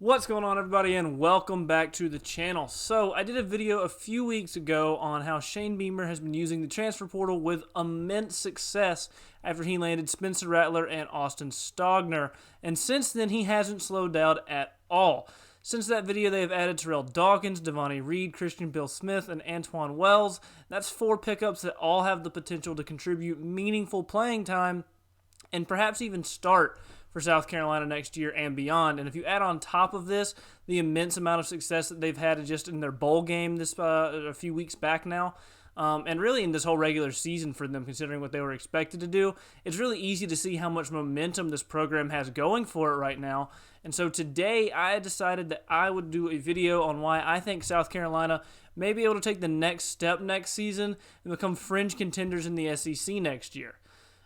What's going on, everybody, and welcome back to the channel. So I did a video a few weeks ago on how Shane Beamer has been using the transfer portal with immense success after he landed Spencer Rattler and Austin Stogner, and since then he hasn't slowed down at all. Since that video, they have added Terrell Dawkins, Devontae Reed, Christian Bill Smith, and Antoine Wells. That's 4 pickups that all have the potential to contribute meaningful playing time and perhaps even start for South Carolina next year and beyond. And if you add on top of this the immense amount of success that they've had just in their bowl game this a few weeks back now, and really in this whole regular season for them, considering what they were expected to do, it's really easy to see how much momentum this program has going for it right now. And so today I decided that I would do a video on why I think South Carolina may be able to take the next step next season and become fringe contenders in the SEC next year.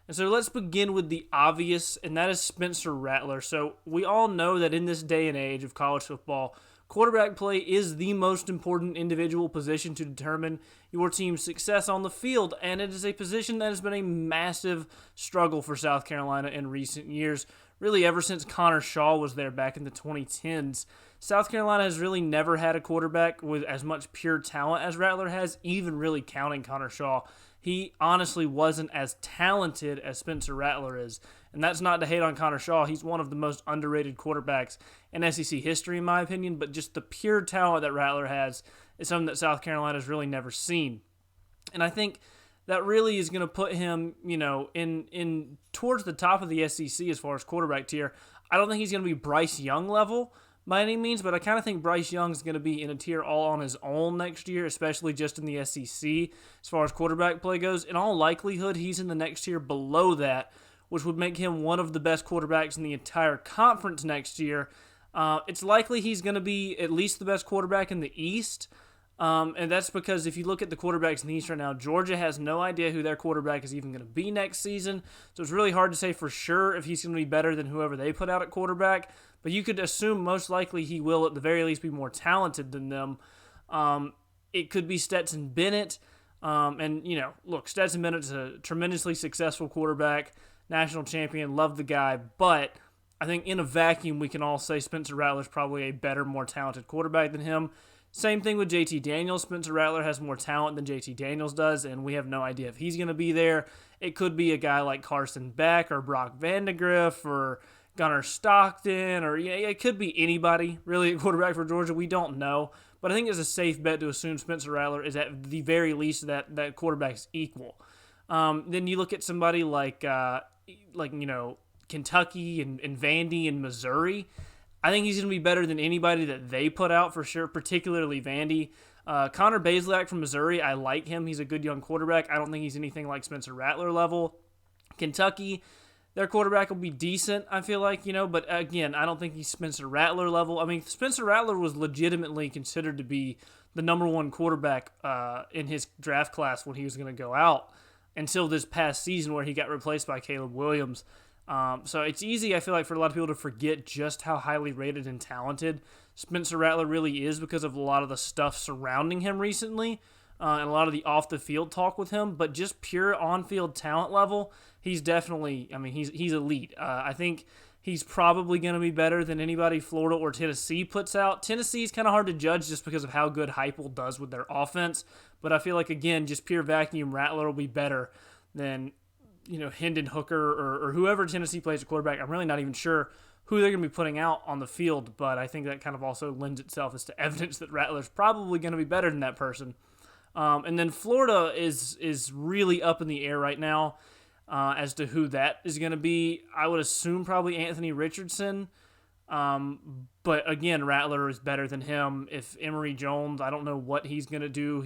And so let's begin with the obvious, and that is Spencer Rattler. So we all know that in this day and age of college football, quarterback play is the most important individual position to determine your team's success on the field, and it is a position that has been a massive struggle for South Carolina in recent years, really ever since Connor Shaw was there back in the 2010s. South Carolina has really never had a quarterback with as much pure talent as Rattler has, even really counting Connor Shaw. He honestly wasn't as talented as Spencer Rattler is. And that's not to hate on Connor Shaw. He's one of the most underrated quarterbacks in SEC history, in my opinion. But just the pure talent that Rattler has is something that South Carolina's really never seen. And I think that really is going to put him, in towards the top of the SEC as far as quarterback tier. I don't think he's going to be Bryce Young level by any means, but I kind of think Bryce Young's going to be in a tier all on his own next year, especially just in the SEC as far as quarterback play goes. In all likelihood, he's in the next tier below that, which would make him one of the best quarterbacks in the entire conference next year. It's likely he's going to be at least the best quarterback in the East, and that's because if you look at the quarterbacks in the East right now, Georgia has no idea who their quarterback is even going to be next season, so it's really hard to say for sure if he's going to be better than whoever they put out at quarterback. But you could assume most likely he will at the very least be more talented than them. It could be Stetson Bennett. Look, Stetson Bennett's a tremendously successful quarterback, national champion, love the guy. But I think in a vacuum, we can all say Spencer Rattler's probably a better, more talented quarterback than him. Same thing with JT Daniels. Spencer Rattler has more talent than JT Daniels does, and we have no idea if he's going to be there. It could be a guy like Carson Beck or Brock Vandegrift or Gunnar Stockton, or it could be anybody, really, a quarterback for Georgia. We don't know. But I think it's a safe bet to assume Spencer Rattler is at the very least that quarterback's equal. Then you look at somebody like Kentucky and Vandy and Missouri. I think he's going to be better than anybody that they put out for sure, particularly Vandy. Connor Bazelak from Missouri, I like him. He's a good young quarterback. I don't think he's anything like Spencer Rattler level. Kentucky, their quarterback will be decent, I feel like, but again, I don't think he's Spencer Rattler level. I mean, Spencer Rattler was legitimately considered to be the number one quarterback in his draft class when he was going to go out until this past season where he got replaced by Caleb Williams. So it's easy, I feel like, for a lot of people to forget just how highly rated and talented Spencer Rattler really is because of a lot of the stuff surrounding him recently and a lot of the off-the-field talk with him. But just pure on-field talent level, he's definitely, he's elite. I think he's probably going to be better than anybody Florida or Tennessee puts out. Tennessee's kind of hard to judge just because of how good Heupel does with their offense. But I feel like, again, just pure vacuum, Rattler will be better than Hendon Hooker or whoever Tennessee plays at quarterback. I'm really not even sure who they're going to be putting out on the field, but I think that kind of also lends itself as to evidence that Rattler's probably going to be better than that person. And then Florida is really up in the air right now as to who that is going to be. I would assume probably Anthony Richardson, but again, Rattler is better than him. If Emory Jones, I don't know what he's going to do.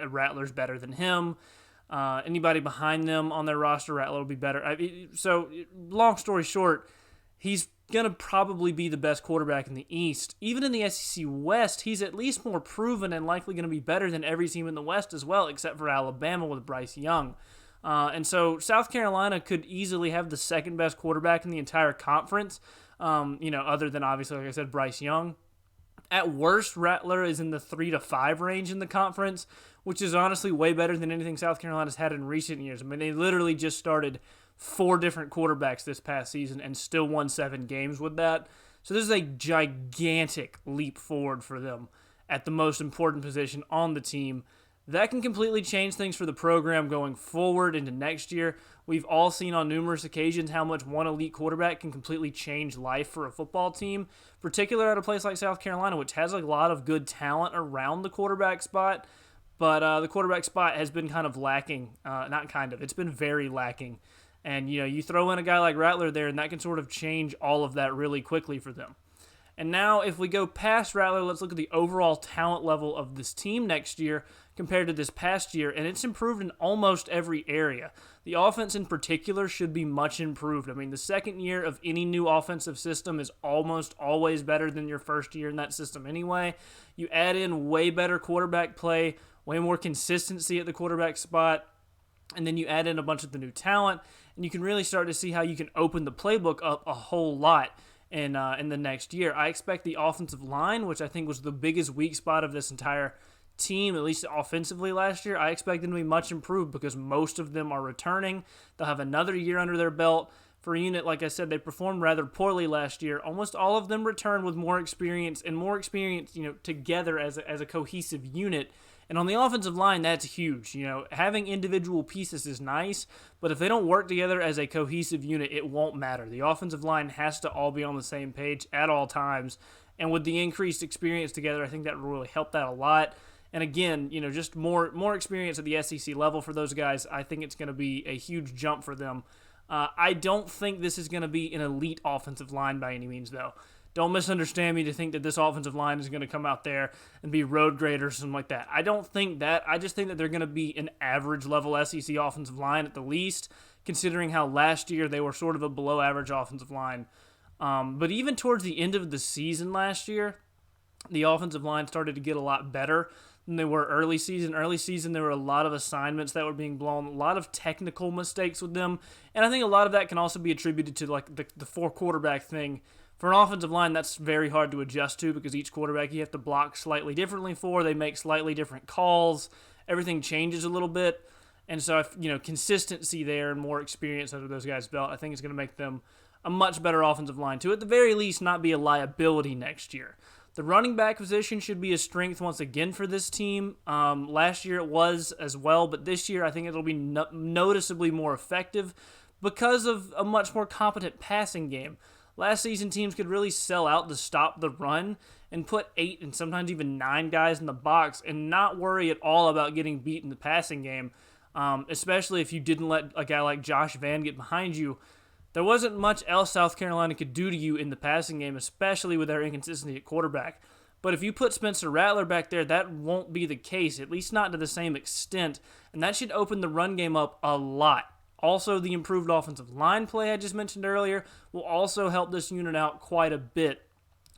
Rattler's better than him. Anybody behind them on their roster, Rattler will be better. So, long story short, he's going to probably be the best quarterback in the East. Even in the SEC West, he's at least more proven and likely going to be better than every team in the West as well, except for Alabama with Bryce Young. And so South Carolina could easily have the second best quarterback in the entire conference, other than, obviously, like I said, Bryce Young. At worst, Rattler is in the 3 to 5 range in the conference, which is honestly way better than anything South Carolina's had in recent years. I mean, they literally just started 4 different quarterbacks this past season and still won 7 games with that. So this is a gigantic leap forward for them at the most important position on the team. That can completely change things for the program going forward into next year. We've all seen on numerous occasions how much one elite quarterback can completely change life for a football team, particularly at a place like South Carolina, which has a lot of good talent around the quarterback spot. But the quarterback spot has been kind of lacking. It's been very lacking. And, you throw in a guy like Rattler there, and that can sort of change all of that really quickly for them. And now, if we go past Rattler, let's look at the overall talent level of this team next year compared to this past year, and it's improved in almost every area. The offense in particular should be much improved. I mean, the second year of any new offensive system is almost always better than your first year in that system anyway. You add in way better quarterback play, way more consistency at the quarterback spot, and then you add in a bunch of the new talent, and you can really start to see how you can open the playbook up a whole lot in the next year. I expect the offensive line, which I think was the biggest weak spot of this entire team, at least offensively last year, I expect them to be much improved because most of them are returning. They'll have another year under their belt. For a unit, like I said, they performed rather poorly last year. Almost all of them return with more experience together as a cohesive unit. And on the offensive line, that's huge. Having individual pieces is nice, but if they don't work together as a cohesive unit, it won't matter. The offensive line has to all be on the same page at all times. And with the increased experience together, I think that will really help that a lot. And again, just more experience at the SEC level for those guys, I think it's going to be a huge jump for them. I don't think this is going to be an elite offensive line by any means, though. Don't misunderstand me to think that this offensive line is going to come out there and be road grade or something like that. I don't think that. I just think that they're going to be an average level SEC offensive line at the least, considering how last year they were sort of a below average offensive line. But even towards the end of the season last year, the offensive line started to get a lot better than they were early season. Early season, there were a lot of assignments that were being blown, a lot of technical mistakes with them, and I think a lot of that can also be attributed to like the four quarterback thing. For an offensive line, that's very hard to adjust to because each quarterback you have to block slightly differently for. They make slightly different calls. Everything changes a little bit. And so, consistency there and more experience under those guys' belt, I think is going to make them a much better offensive line to, at the very least, not be a liability next year. The running back position should be a strength once again for this team. Last year it was as well, but this year I think it'll be noticeably more effective because of a much more competent passing game. Last season, teams could really sell out to stop the run and put 8 and sometimes even 9 guys in the box and not worry at all about getting beat in the passing game, especially if you didn't let a guy like Josh Vann get behind you. There wasn't much else South Carolina could do to you in the passing game, especially with their inconsistency at quarterback. But if you put Spencer Rattler back there, that won't be the case, at least not to the same extent, and that should open the run game up a lot. Also, the improved offensive line play I just mentioned earlier will also help this unit out quite a bit.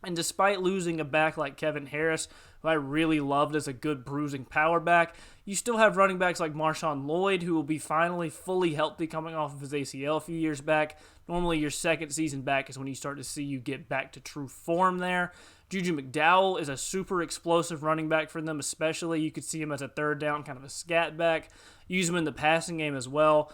And despite losing a back like Kevin Harris, who I really loved as a good bruising power back, you still have running backs like Marshawn Lloyd, who will be finally fully healthy coming off of his ACL a few years back. Normally, your second season back is when you start to see you get back to true form there. Juju McDowell is a super explosive running back for them, especially. You could see him as a third down, kind of a scat back. Use him in the passing game as well.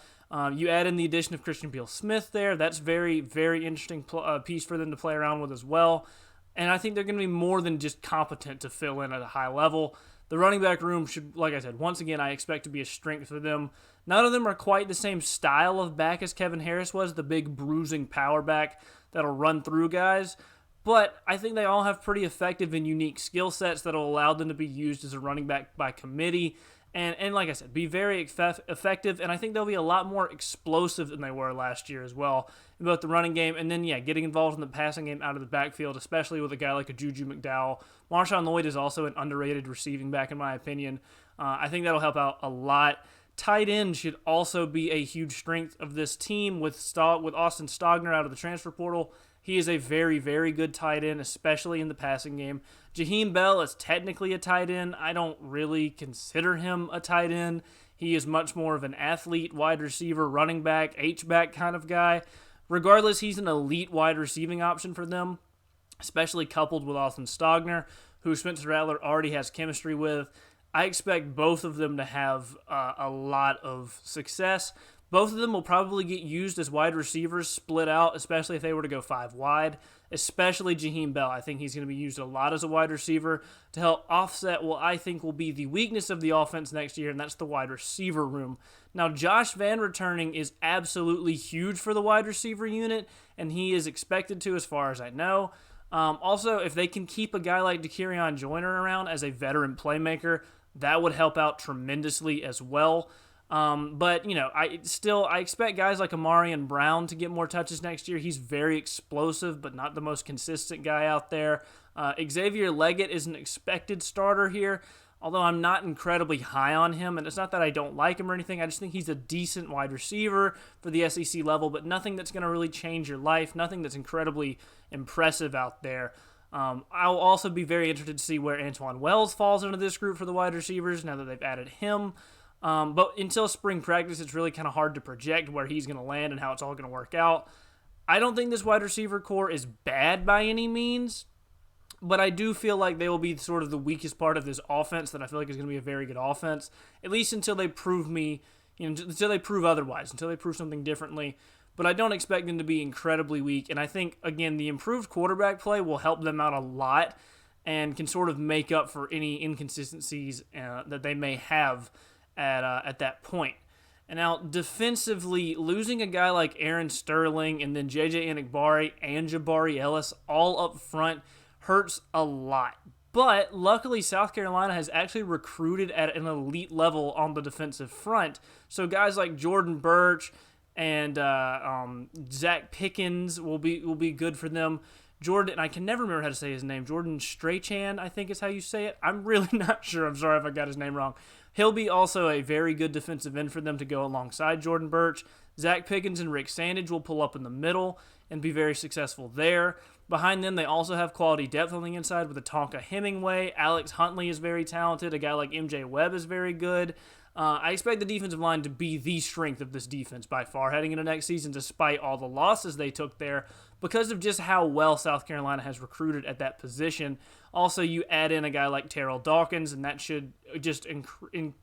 You add in the addition of Christian Beal-Smith there. That's very, very interesting piece for them to play around with as well. And I think they're going to be more than just competent to fill in at a high level. The running back room should, like I said, once again, I expect to be a strength for them. None of them are quite the same style of back as Kevin Harris was, the big bruising power back that'll run through guys. But I think they all have pretty effective and unique skill sets that'll allow them to be used as a running back by committee. And like I said, be very effective, and I think they'll be a lot more explosive than they were last year as well in both the running game and then, getting involved in the passing game out of the backfield, especially with a guy like a Juju McDowell. Marshawn Lloyd is also an underrated receiving back, in my opinion. I think that'll help out a lot. Tight end should also be a huge strength of this team with Austin Stogner out of the transfer portal. He is a very, very good tight end, especially in the passing game. Jaheem Bell is technically a tight end. I don't really consider him a tight end. He is much more of an athlete, wide receiver, running back, H-back kind of guy. Regardless, he's an elite wide receiving option for them, especially coupled with Austin Stogner, who Spencer Rattler already has chemistry with. I expect both of them to have a lot of success. Both of them will probably get used as wide receivers, split out, especially if they were to go 5 wide, especially Jaheem Bell. I think he's going to be used a lot as a wide receiver to help offset what I think will be the weakness of the offense next year, and that's the wide receiver room. Now, Josh Vann returning is absolutely huge for the wide receiver unit, and he is expected to, as far as I know. Also, if they can keep a guy like Dakereon Joyner around as a veteran playmaker, that would help out tremendously as well. But, I expect guys like Amarian Brown to get more touches next year. He's very explosive, but not the most consistent guy out there. Xavier Leggett is an expected starter here, although I'm not incredibly high on him. And it's not that I don't like him or anything. I just think he's a decent wide receiver for the SEC level, but nothing that's going to really change your life, nothing that's incredibly impressive out there. I'll also be very interested to see where Antoine Wells falls into this group for the wide receivers now that they've added him. But until spring practice, it's really kind of hard to project where he's going to land and how it's all going to work out. I don't think this wide receiver core is bad by any means, but I do feel like they will be sort of the weakest part of this offense that I feel like is going to be a very good offense, at least until they prove until they prove otherwise, until they prove something differently. But I don't expect them to be incredibly weak, and I think, again, the improved quarterback play will help them out a lot and can sort of make up for any inconsistencies that they may have at that point. And now, defensively, losing a guy like Aaron Sterling and then J.J. Enikbari and Jabari Ellis all up front hurts a lot. But luckily, South Carolina has actually recruited at an elite level on the defensive front. So guys like Jordan Burch and Zach Pickens will be good for them. Jordan, I can never remember how to say his name. Jordan Strachan, I think is how you say it. I'm really not sure. I'm sorry if I got his name wrong. He'll be also a very good defensive end for them to go alongside Jordan Burch. Zach Pickens and Rick Sandage will pull up in the middle and be very successful there. Behind them, they also have quality depth on the inside with a Tonka Hemingway. Alex Huntley is very talented. A guy like MJ Webb is very good. I expect the defensive line to be the strength of this defense by far heading into next season, despite all the losses they took there, because of just how well South Carolina has recruited at that position. Also, you add in a guy like Terrell Dawkins, and that should just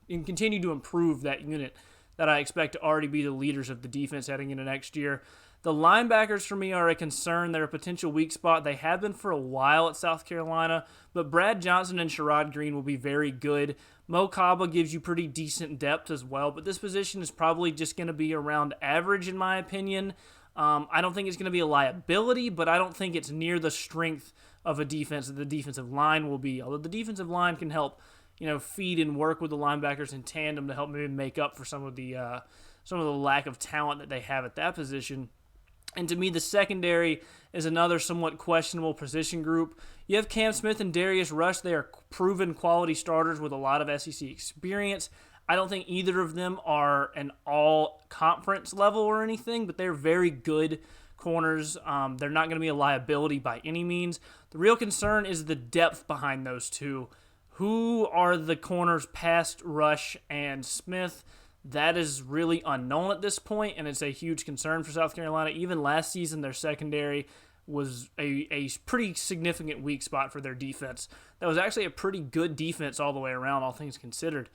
continue to improve that unit that I expect to already be the leaders of the defense heading into next year. The linebackers for me are a concern. They're a potential weak spot. They have been for a while at South Carolina, but Brad Johnson and Sherrod Green will be very good. Mo Kaba gives you pretty decent depth as well, but this position is probably just going to be around average in my opinion. I don't think it's going to be a liability, but I don't think it's near the strength of a defense that the defensive line will be, although the defensive line can help feed and work with the linebackers in tandem to help maybe make up for some of the lack of talent that they have at that position. And to me, the secondary is another somewhat questionable position group. You have Cam Smith and Darius Rush. They are proven quality starters with a lot of SEC experience. I don't think either of them are an all-conference level or anything, but they're very good corners. They're not going to be a liability by any means. The real concern is the depth behind those two. Who are the corners past Rush and Smith? That is really unknown at this point, and it's a huge concern for South Carolina. Even last season, their secondary was a pretty significant weak spot for their defense. That was actually a pretty good defense all the way around, all things considered.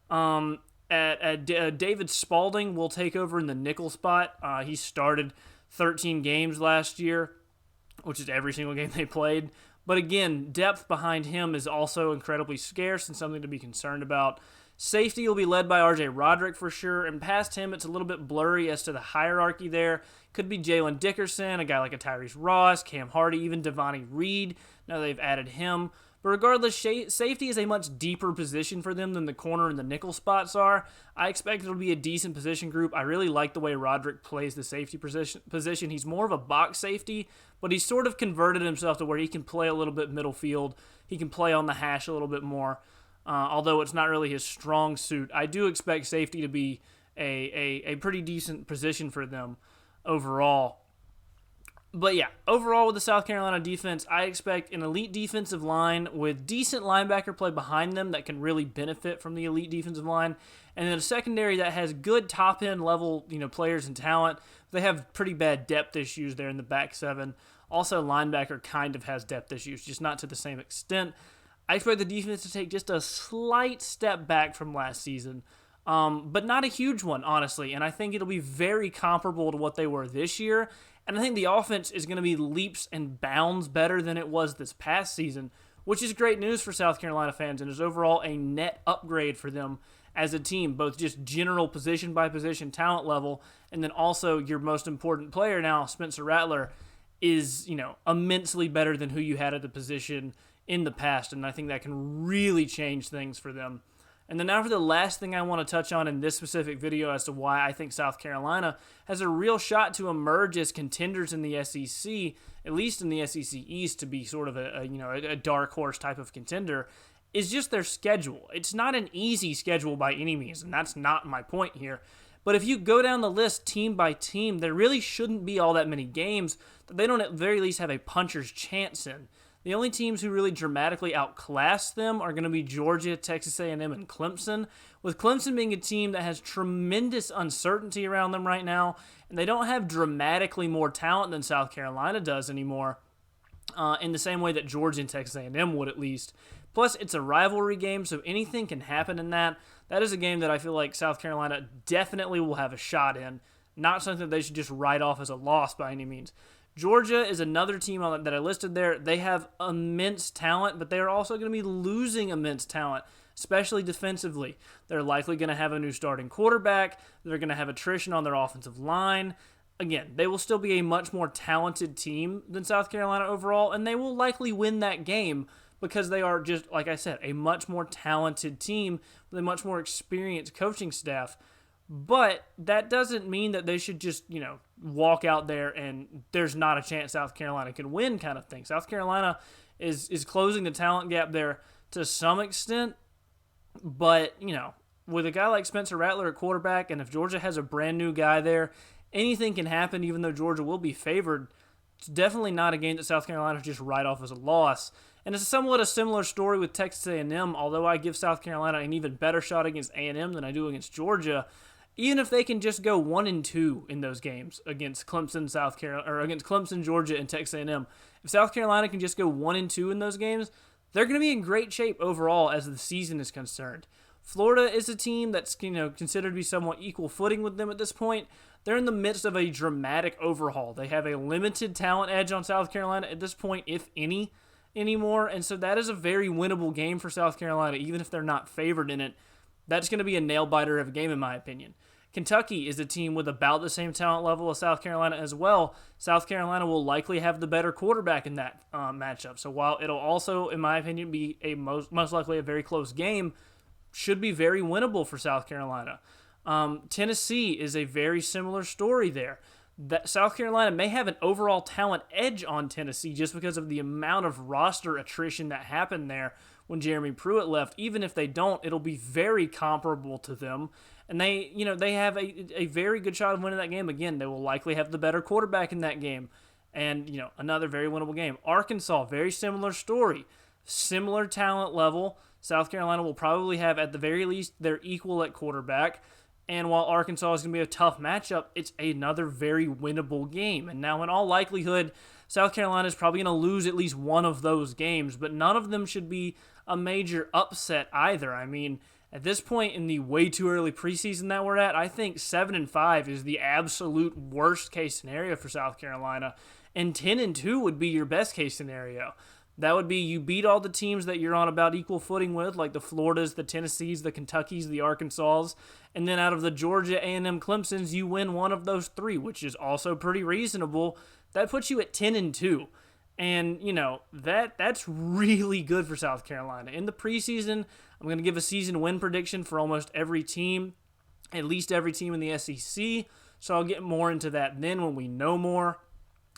David Spalding will take over in the nickel spot. He started 13 games last year, which is every single game they played. But again, depth behind him is also incredibly scarce and something to be concerned about. Safety will be led by R.J. Roderick for sure, and past him it's a little bit blurry as to the hierarchy there. Could be Jalen Dickerson, a guy like a Tyrese Ross, Cam Hardy, even Devontae Reed. Now they've added him. But regardless, safety is a much deeper position for them than the corner and the nickel spots are. I expect it'll be a decent position group. I really like the way Roderick plays the safety position. He's more of a box safety, but he's sort of converted himself to where he can play a little bit middle field. He can play on the hash a little bit more. Although it's not really his strong suit, I do expect safety to be a pretty decent position for them overall. But yeah, overall with the South Carolina defense, I expect an elite defensive line with decent linebacker play behind them that can really benefit from the elite defensive line, and then a secondary that has good top-end level players and talent. They have pretty bad depth issues there in the back seven. Also, linebacker kind of has depth issues, just not to the same extent. I expect the defense to take just a slight step back from last season. but not a huge one, honestly. And I think it'll be very comparable to what they were this year. And I think the offense is going to be leaps and bounds better than it was this past season, which is great news for South Carolina fans and is overall a net upgrade for them as a team, both just general position by position talent level, and then also your most important player now, Spencer Rattler, is, immensely better than who you had at the position in the past, and I think that can really change things for them. And then now for the last thing I want to touch on in this specific video as to why I think South Carolina has a real shot to emerge as contenders in the SEC, at least in the SEC East, to be sort of a dark horse type of contender, is just their schedule. It's not an easy schedule by any means, and that's not my point here. But if you go down the list team by team, there really shouldn't be all that many games that they don't at the very least have a puncher's chance in. The only teams who really dramatically outclass them are going to be Georgia, Texas A&M, and Clemson, with Clemson being a team that has tremendous uncertainty around them right now, and they don't have dramatically more talent than South Carolina does anymore, in the same way that Georgia and Texas A&M would at least. Plus, it's a rivalry game, so anything can happen in that. That is a game that I feel like South Carolina definitely will have a shot in, not something they should just write off as a loss by any means. Georgia is another team that I listed there. They have immense talent, but they are also going to be losing immense talent, especially defensively. They're likely going to have a new starting quarterback. They're going to have attrition on their offensive line. Again, they will still be a much more talented team than South Carolina overall, and they will likely win that game because they are just, like I said, a much more talented team with a much more experienced coaching staff. But that doesn't mean that they should just, walk out there and there's not a chance South Carolina can win kind of thing. South Carolina is closing the talent gap there to some extent. But, with a guy like Spencer Rattler at quarterback, and if Georgia has a brand new guy there, anything can happen even though Georgia will be favored. It's definitely not a game that South Carolina just write off as a loss. And it's somewhat a similar story with Texas A&M, although I give South Carolina an even better shot against A&M than I do against Georgia. Even if they can just go 1-2 in those games against Clemson, South Carolina, or against Clemson, Georgia, and Texas A&M, if South Carolina can just go 1-2 in those games, they're going to be in great shape overall as the season is concerned. Florida is a team that's considered to be somewhat equal footing with them at this point. They're in the midst of a dramatic overhaul. They have a limited talent edge on South Carolina at this point, if any, anymore, and so that is a very winnable game for South Carolina, even if they're not favored in it. That's going to be a nail-biter of a game, in my opinion. Kentucky is a team with about the same talent level as South Carolina as well. South Carolina will likely have the better quarterback in that matchup. So while it'll also, in my opinion, be a most likely a very close game, should be very winnable for South Carolina. Tennessee is a very similar story there. That South Carolina may have an overall talent edge on Tennessee just because of the amount of roster attrition that happened there when Jeremy Pruitt left. Even if they don't, it'll be very comparable to them. And they have a very good shot of winning that game. Again, they will likely have the better quarterback in that game. And, another very winnable game. Arkansas, very similar story. Similar talent level. South Carolina will probably have, at the very least, their equal at quarterback. And while Arkansas is going to be a tough matchup, it's another very winnable game. And now, in all likelihood, South Carolina is probably going to lose at least one of those games, but none of them should be a major upset either. I mean, at this point in the way too early preseason that we're at, I think 7-5 is the absolute worst case scenario for South Carolina, and 10-2 would be your best case scenario. That would be you beat all the teams that you're on about equal footing with, like the Floridas, the Tennessees, the Kentuckys, the Arkansas, and then out of the Georgia, A&M, Clemsons, you win one of those three, which is also pretty reasonable. That puts you at 10-2. And, that's really good for South Carolina. In the preseason, I'm going to give a season win prediction for almost every team, at least every team in the SEC. So I'll get more into that then when we know more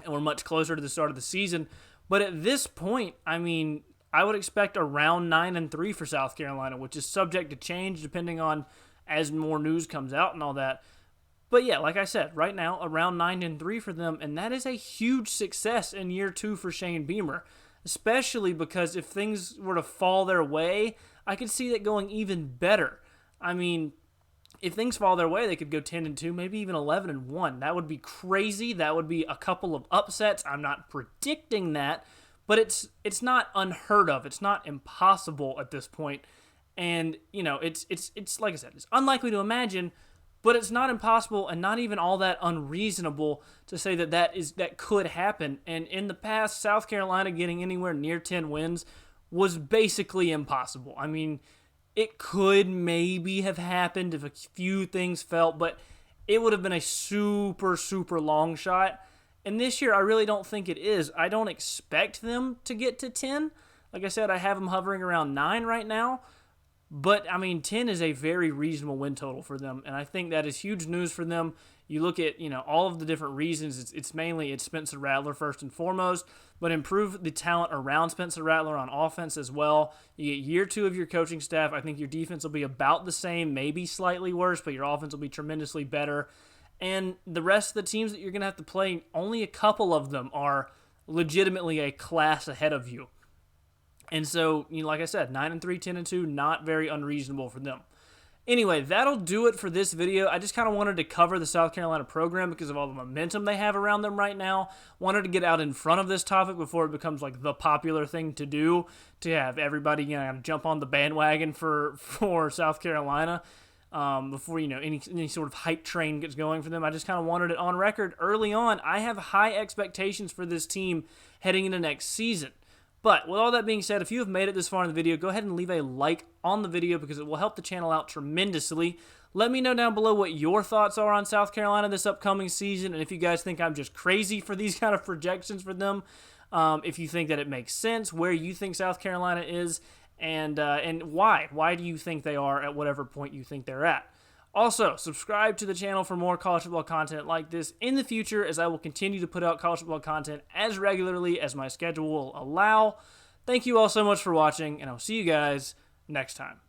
and we're much closer to the start of the season. But at this point, I would expect around 9-3 for South Carolina, which is subject to change depending on as more news comes out and all that. But yeah, like I said, right now, around 9-3 for them, and that is a huge success in year 2 for Shane Beamer, especially because if things were to fall their way, I could see that going even better. If things fall their way, they could go 10-2, maybe even 11-1. That would be crazy. That would be a couple of upsets. I'm not predicting that, but it's not unheard of. It's not impossible at this point. And, you know, it's like I said, it's unlikely to imagine, but it's not impossible and not even all that unreasonable to say that could happen. And in the past, South Carolina getting anywhere near 10 wins was basically impossible. I mean, it could maybe have happened if a few things felt, but it would have been a super, super long shot. And this year, I really don't think it is. I don't expect them to get to 10. Like I said, I have them hovering around 9 right now. But, I mean, 10 is a very reasonable win total for them, and I think that is huge news for them. You look at, you know, all of the different reasons. It's mainly Spencer Rattler first and foremost, but improve the talent around Spencer Rattler on offense as well. You get year 2 of your coaching staff. I think your defense will be about the same, maybe slightly worse, but your offense will be tremendously better. And the rest of the teams that you're going to have to play, only a couple of them are legitimately a class ahead of you. And so, you know, like I said, 9-3, 10-2, not very unreasonable for them. Anyway, that'll do it for this video. I just kind of wanted to cover the South Carolina program because of all the momentum they have around them right now. Wanted to get out in front of this topic before it becomes like the popular thing to do, to have everybody, you know, jump on the bandwagon for South Carolina before, you know, any sort of hype train gets going for them. I just kind of wanted it on record early on. I have high expectations for this team heading into next season. But with all that being said, if you have made it this far in the video, go ahead and leave a like on the video because it will help the channel out tremendously. Let me know down below what your thoughts are on South Carolina this upcoming season, and if you guys think I'm just crazy for these kind of projections for them, if you think that it makes sense, where you think South Carolina is, and why. Why do you think they are at whatever point you think they're at? Also, subscribe to the channel for more college football content like this in the future, as I will continue to put out college football content as regularly as my schedule will allow. Thank you all so much for watching, and I'll see you guys next time.